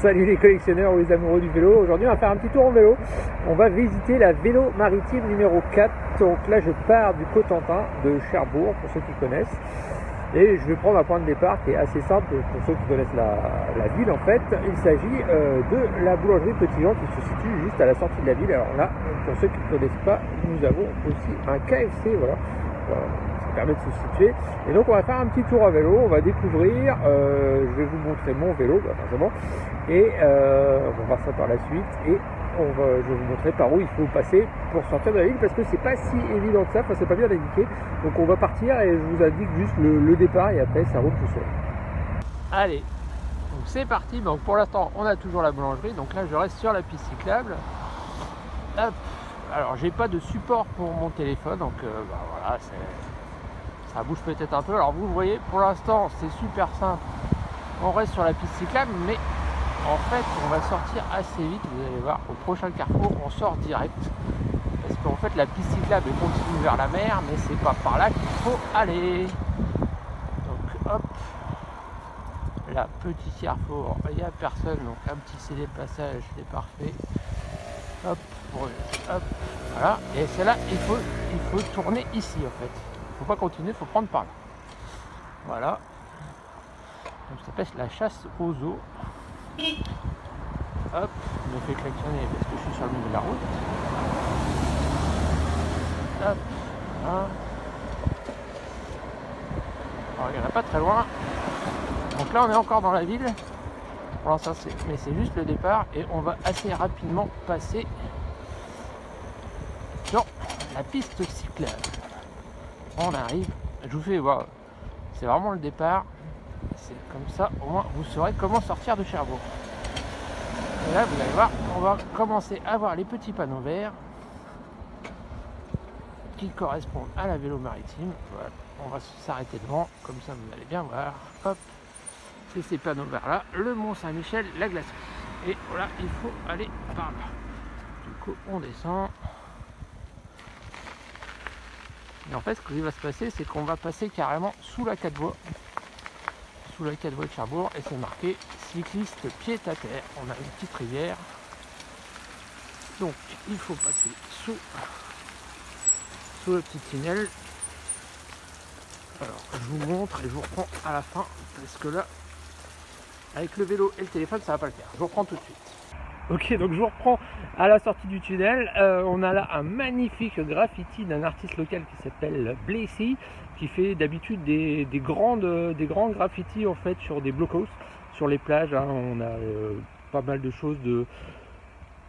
Salut les collectionneurs ou les amoureux du vélo. Aujourd'hui on va faire un petit tour en vélo. On va visiter la vélo maritime numéro 4. Donc là je pars du Cotentin de Cherbourg pour ceux qui connaissent. Et je vais prendre un point de départ qui est assez simple pour ceux qui connaissent la ville en fait. Il s'agit de la boulangerie Petit Jean qui se situe juste à la sortie de la ville. Alors là, pour ceux qui ne connaissent pas, nous avons aussi un KFC, voilà. Ça permet de se situer. Et donc on va faire un petit tour à vélo, on va découvrir, je vais vous montrer mon vélo, forcément. Et on va voir ça par la suite. Et je vais vous montrer par où il faut passer pour sortir de la ville parce que c'est pas si évident que ça, enfin c'est pas bien indiqué. Donc on va partir et je vous indique juste le départ et après ça roule tout seul. Allez, donc c'est parti. Donc pour l'instant on a toujours la boulangerie, donc là je reste sur la piste cyclable. Hop. Alors j'ai pas de support pour mon téléphone, donc voilà, ça bouge peut-être un peu. Alors vous voyez, pour l'instant c'est super simple. On reste sur la piste cyclable, mais en fait on va sortir assez vite. Vous allez voir, au prochain carrefour on sort direct. Parce qu'en fait la piste cyclable continue vers la mer, mais c'est pas par là qu'il faut aller. Donc hop, là petit carrefour, il n'y a personne, donc un petit CD passage, c'est parfait. Hop, hop, voilà. Et c'est là, il faut tourner ici en fait. Il faut pas continuer, il faut prendre par là. Voilà. Donc ça s'appelle la chasse aux eaux. Hop, je me fais klaxonner parce que je suis sur le milieu de la route. Hop, voilà. Alors il n'y en a pas très loin. Donc là on est encore dans la ville. Pour l'instant mais c'est juste le départ et on va assez rapidement passer sur la piste cyclable. On arrive, je vous fais voir, c'est vraiment le départ. C'est comme ça, au moins vous saurez comment sortir de Cherbourg. Et là vous allez voir, on va commencer à voir les petits panneaux verts qui correspondent à la vélo maritime. Voilà. On va s'arrêter devant, comme ça vous allez bien voir. Hop, c'est ces panneaux verts là, le Mont Saint-Michel, la glacerie. Et voilà, il faut aller par là. Du coup on descend. Et en fait ce qui va se passer, c'est qu'on va passer carrément sous la 4 voies. Sous la 4 voies de Cherbourg, et c'est marqué cycliste pied à terre. On a une petite rivière. Donc il faut passer sous le petit tunnel. Alors je vous montre et je vous reprends à la fin parce que là avec le vélo et le téléphone ça va pas le faire. Je vous reprends tout de suite. Ok, donc je vous reprends à la sortie du tunnel. On a là un magnifique graffiti d'un artiste local qui s'appelle Blacy, qui fait d'habitude des grands graffitis en fait sur des blockhaus, sur les plages. Hein. On a pas mal de choses de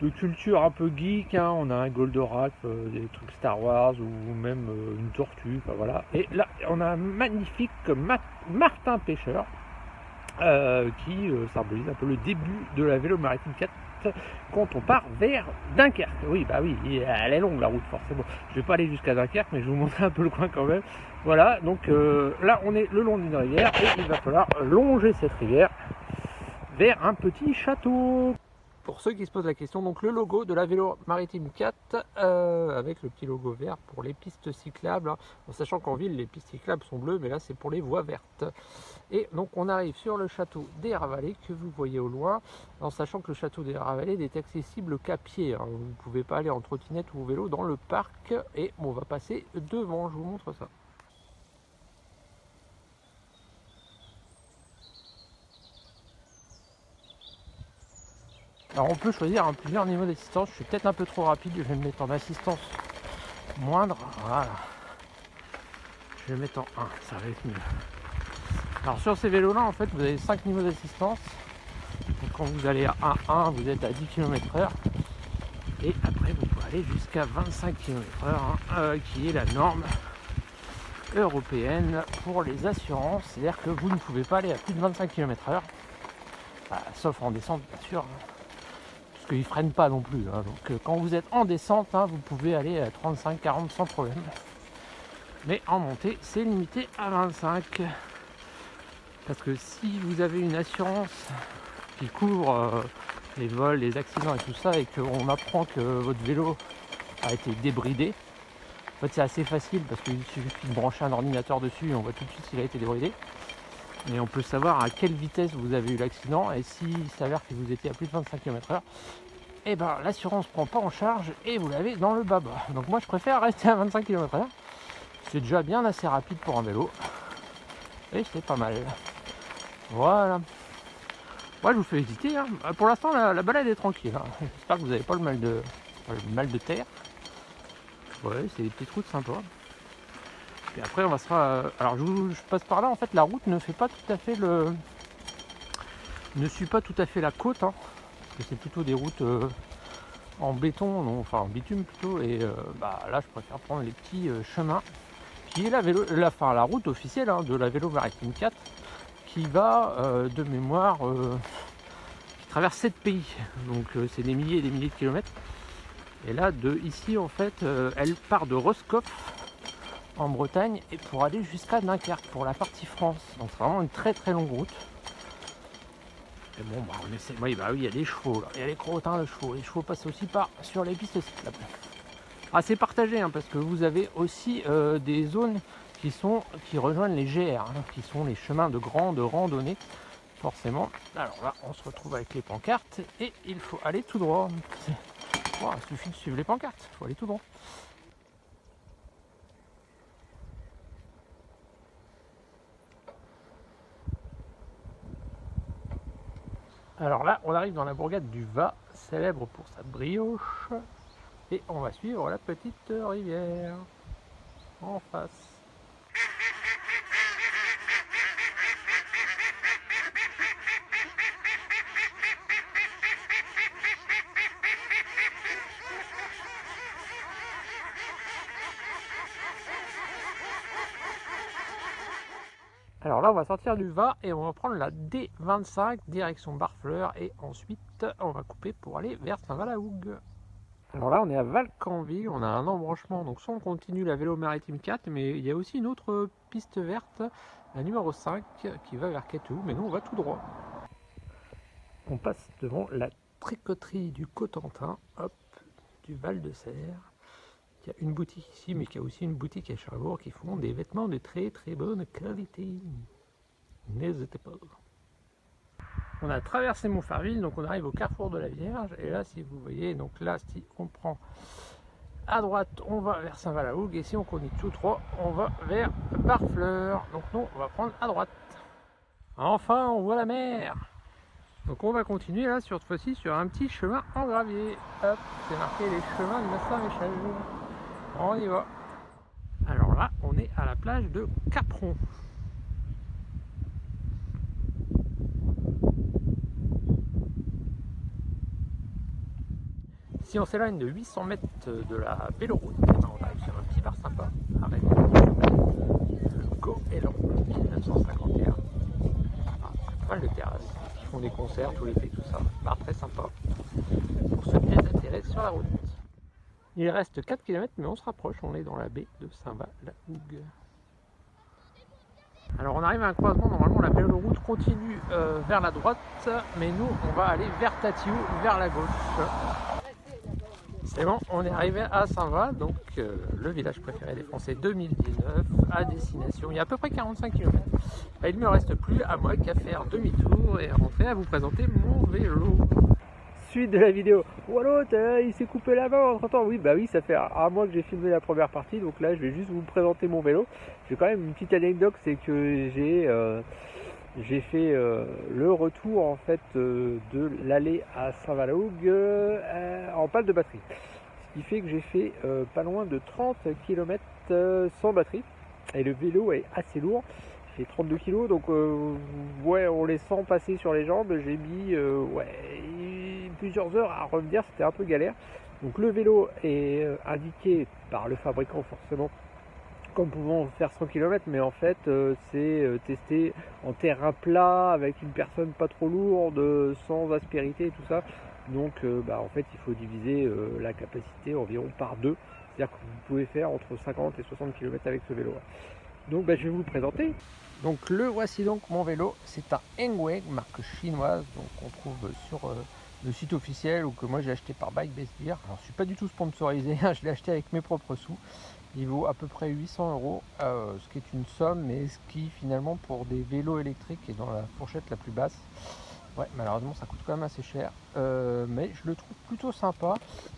culture un peu geek. Hein. On a un Goldorak, des trucs Star Wars ou même une tortue. Enfin, voilà. Et là, on a un magnifique Martin Pêcheur qui symbolise un peu le début de la vélo maritime 4. Quand on part vers Dunkerque. Oui, bah oui, elle est longue la route forcément. Je vais pas aller jusqu'à Dunkerque, mais je vais vous montrer un peu le coin quand même. Voilà, donc là on est le long d'une rivière et il va falloir longer cette rivière vers un petit château. Pour ceux qui se posent la question, donc le logo de la vélo maritime 4 avec le petit logo vert pour les pistes cyclables, hein, en sachant qu'en ville les pistes cyclables sont bleues, mais là c'est pour les voies vertes. Et donc on arrive sur le château des Ravalets que vous voyez au loin, en sachant que le château des Ravalets n'est accessible qu'à pied. Hein, vous ne pouvez pas aller en trottinette ou vélo dans le parc et on va passer devant, je vous montre ça. Alors on peut choisir plusieurs niveaux d'assistance. Je suis peut-être un peu trop rapide, je vais me mettre en assistance moindre. Voilà. Je vais me mettre en 1, ça va être mieux. Alors sur ces vélos là en fait vous avez 5 niveaux d'assistance. Quand vous allez à 1, vous êtes à 10 km/h. Et après vous pouvez aller jusqu'à 25 km/h, qui est la norme européenne pour les assurances. C'est-à-dire que vous ne pouvez pas aller à plus de 25 km/h, sauf en descente bien sûr. Qu'ils ne freinent pas non plus. Hein. Donc quand vous êtes en descente, hein, vous pouvez aller à 35-40 sans problème. Mais en montée, c'est limité à 25. Parce que si vous avez une assurance qui couvre les vols, les accidents et tout ça, et qu'on apprend que votre vélo a été débridé, en fait c'est assez facile parce qu'il suffit de brancher un ordinateur dessus et on voit tout de suite s'il a été débridé. Et on peut savoir à quelle vitesse vous avez eu l'accident. Et s'il s'avère que vous étiez à plus de 25 km/h, et ben l'assurance ne prend pas en charge et vous l'avez dans le baba. Donc moi je préfère rester à 25 km/h. C'est déjà bien assez rapide pour un vélo. Et c'est pas mal. Voilà. Moi je vous fais hésiter. Hein. Pour l'instant la balade est tranquille. Hein. J'espère que vous n'avez pas le mal de terre. Ouais, c'est des petites routes sympas. Et après on va se faire... Alors je passe par là, en fait la route ne fait pas tout à fait le... ne suit pas tout à fait la côte. Hein. C'est plutôt des routes en béton, non, enfin en bitume plutôt, et là je préfère prendre les petits chemins qui est la route officielle hein, de la Vélo Maritime 4 qui va de mémoire qui traverse 7 pays, donc c'est des milliers et des milliers de kilomètres. Et là de ici en fait elle part de Roscoff en Bretagne et pour aller jusqu'à Dunkerque pour la partie France, donc c'est vraiment une très très longue route. Et bon, on essaie. Oui, il y a des chevaux, là. Il y a les crottins de chevaux. Les chevaux passent aussi sur les pistes cyclables. Ah, c'est partagé, hein, parce que vous avez aussi des zones qui rejoignent les GR, hein, qui sont les chemins de grande randonnée, forcément. Alors là, on se retrouve avec les pancartes et il faut aller tout droit. Oh, il suffit de suivre les pancartes, il faut aller tout droit. Alors là, on arrive dans la bourgade du Va, célèbre pour sa brioche, et on va suivre la petite rivière en face. Alors là on va sortir du Va et on va prendre la D25 direction Barfleur et ensuite on va couper pour aller vers Saint-Valahougue. Alors là on est à Valcanville, on a un embranchement, donc soit on continue la Vélo Maritime 4, mais il y a aussi une autre piste verte, la numéro 5 qui va vers Quétou, mais nous on va tout droit. On passe devant la tricoterie du Cotentin, hop, du Val de Serre. Il y a une boutique ici, mais il y a aussi une boutique à Cherbourg qui font des vêtements de très très bonne qualité. N'hésitez pas. On a traversé Montfarville, donc on arrive au carrefour de la Vierge. Et là, si vous voyez, donc là, si on prend à droite, on va vers Saint-Valahougue. Et si on continue tout droit, on va vers Barfleur. Donc nous, on va prendre à droite. Enfin, on voit la mer. Donc on va continuer là, cette fois-ci, sur un petit chemin en gravier. Hop, c'est marqué les chemins de Saint-Michel. On y va. Alors là, on est à la plage de Capron. Si on s'éloigne de 800 mètres de la véloroute, on arrive sur un petit bar sympa, arrête. Le Goéland, 1951. Pas mal de terrasses, qui font des concerts tout l'été, tout ça. Bar très sympa pour ceux qui s'intéressent sur la route. Il reste 4 km, mais on se rapproche, on est dans la baie de Saint-Valahougue. Alors on arrive à un croisement, normalement la véloroute continue vers la droite, mais nous on va aller vers Tatiou, vers la gauche. C'est bon, on est arrivé à Saint-Va, donc le village préféré des Français 2019, à destination. Il y a à peu près 45 km. Il ne me reste plus à moi qu'à faire demi-tour et à rentrer à vous présenter mon vélo. Suite de la vidéo. Oh l'autre, il s'est coupé la main entre temps. Oui, bah oui, ça fait un mois que j'ai filmé la première partie, donc là je vais juste vous présenter mon vélo. J'ai quand même une petite anecdote, c'est que j'ai fait le retour en fait de l'aller à Saint-Valahougue en panne de batterie. Ce qui fait que j'ai fait pas loin de 30 km sans batterie. Et le vélo est assez lourd. Il fait 32 kg, donc ouais, on les sent passer sur les jambes. J'ai mis plusieurs heures à revenir, c'était un peu galère. Donc le vélo est indiqué par le fabricant forcément comme pouvant faire 100 km, mais en fait c'est testé en terrain plat avec une personne pas trop lourde, sans aspérité et tout ça. Donc en fait il faut diviser la capacité environ par 2, c'est-à-dire que vous pouvez faire entre 50 et 60 km avec ce vélo. Donc je vais vous le présenter. Donc le voici donc mon vélo, c'est un Engwe, marque chinoise, donc on trouve sur le site officiel ou que moi j'ai acheté par Bike Best Gear. Alors je suis pas du tout sponsorisé, je l'ai acheté avec mes propres sous. Il vaut à peu près 800 €, ce qui est une somme, mais ce qui finalement pour des vélos électriques est dans la fourchette la plus basse. Ouais, malheureusement ça coûte quand même assez cher, mais je le trouve plutôt sympa.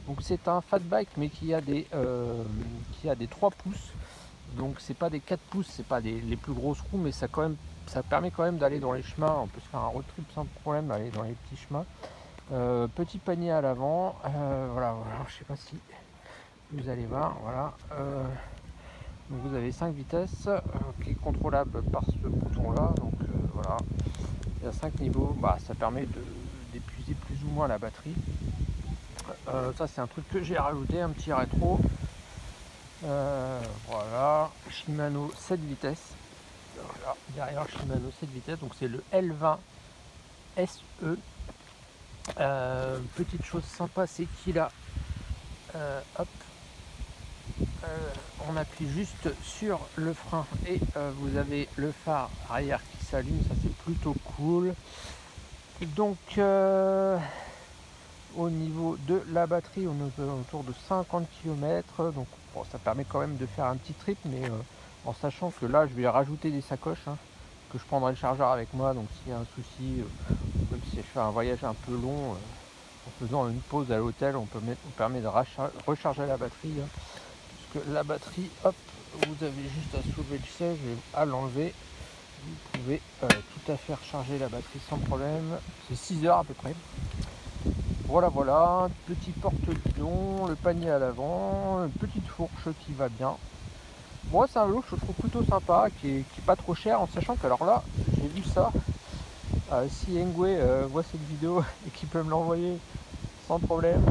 Donc c'est un fat bike mais qui a des 3 pouces. Donc c'est pas des 4 pouces, c'est pas les plus grosses roues, mais ça permet quand même d'aller dans les chemins. On peut se faire un road trip sans problème, aller dans les petits chemins. Petit panier à l'avant, voilà, je sais pas si vous allez voir, voilà. Donc vous avez 5 vitesses qui est contrôlable par ce bouton là, donc voilà, il y a 5 niveaux, ça permet d'épuiser plus ou moins la batterie. Ça c'est un truc que j'ai rajouté, un petit rétro. Voilà, Shimano 7 vitesses. Voilà, derrière Shimano 7 vitesses, donc c'est le L20 SE. Petite chose sympa, c'est qu'il a hop, on appuie juste sur le frein et vous avez le phare arrière qui s'allume, ça c'est plutôt cool. Donc au niveau de la batterie, on est autour de 50 km, donc bon, ça permet quand même de faire un petit trip, mais en sachant que là je vais rajouter des sacoches, que je prendrai le chargeur avec moi, donc s'il y a un souci, même si je fais un voyage un peu long, en faisant une pause à l'hôtel, on permet de recharger la batterie, parce que la batterie, hop, vous avez juste à soulever le siège et à l'enlever, vous pouvez tout à fait recharger la batterie sans problème. C'est 6 heures à peu près. Voilà, petit porte-bidon, le panier à l'avant, une petite fourche qui va bien. Moi c'est un vélo que je trouve plutôt sympa, qui est pas trop cher, en sachant que alors là, j'ai vu ça, si Engwe voit cette vidéo et qu'il peut me l'envoyer sans problème,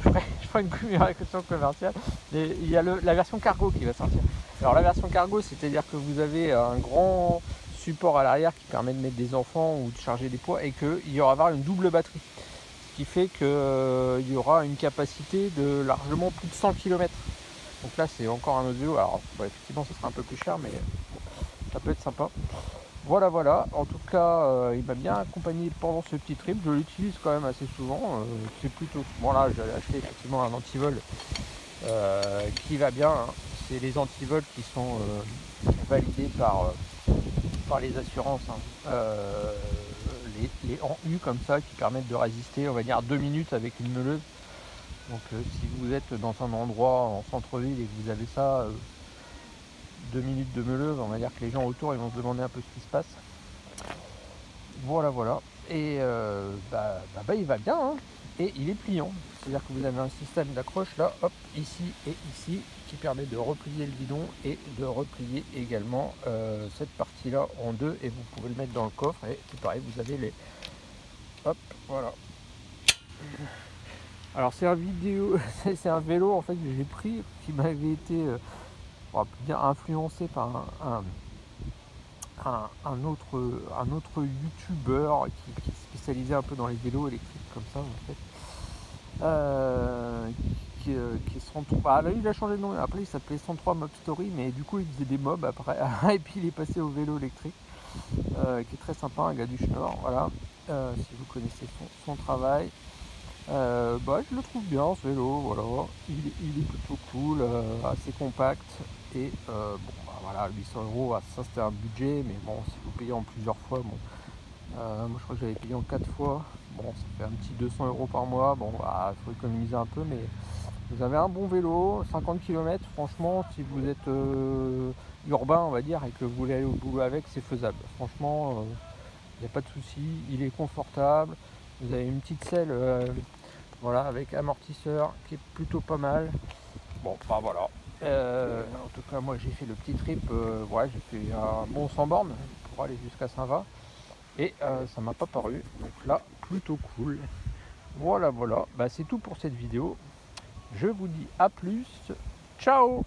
je ferai une communication commerciale. Et il y a la version cargo qui va sortir. Alors la version cargo, c'est-à-dire que vous avez un grand support à l'arrière qui permet de mettre des enfants ou de charger des poids, et qu'il y aura une double batterie. Qui fait qu'il y aura une capacité de largement plus de 100 km. Donc là c'est encore un autre vélo, alors effectivement ça sera un peu plus cher, mais ça peut être sympa. Voilà, en tout cas il m'a bien accompagné pendant ce petit trip, je l'utilise quand même assez souvent, c'est plutôt... Bon là j'allais acheter effectivement un antivol qui va bien, c'est les antivols qui sont validés par les assurances, les en U comme ça qui permettent de résister, on va dire 2 minutes avec une meuleuse. Donc si vous êtes dans un endroit en centre-ville et que vous avez ça, 2 minutes de meuleuse, on va dire que les gens autour ils vont se demander un peu ce qui se passe. Voilà, et il va bien, et il est pliant, c'est à dire que vous avez un système d'accroche là, hop, ici et ici, qui permet de replier le guidon et de replier également cette partie là en deux, et vous pouvez le mettre dans le coffre, et c'est pareil, vous avez les... Hop, voilà. Alors c'est c'est un vélo en fait que j'ai pris, qui m'avait été on va dire influencé par un autre youtubeur qui est spécialisé un peu dans les vélos électriques comme ça en fait, qui est 103. Là il a changé de nom, après il s'appelait 103 Mob Story, mais du coup il faisait des mobs après et puis il est passé au vélo électrique, qui est très sympa, un gars du Schnorr, voilà. Si vous connaissez son travail, je le trouve bien ce vélo, voilà. Il est plutôt cool, assez compact, et voilà, 800 €, ça c'était un budget, mais bon, si vous payez en plusieurs fois, bon, moi je crois que j'avais payé en 4 fois, bon, ça fait un petit 200 € par mois, bon, il faut économiser un peu, mais vous avez un bon vélo, 50 km, franchement, si vous êtes urbain, on va dire, et que vous voulez aller au boulot avec, c'est faisable, franchement, il n'y a pas de souci, il est confortable, vous avez une petite selle, voilà, avec amortisseur qui est plutôt pas mal. Bon, voilà. En tout cas, moi j'ai fait le petit trip, j'ai fait un bon 100 bornes pour aller jusqu'à Saint-Va, et ça m'a pas paru, donc là, plutôt cool. Voilà, c'est tout pour cette vidéo. Je vous dis à plus, ciao.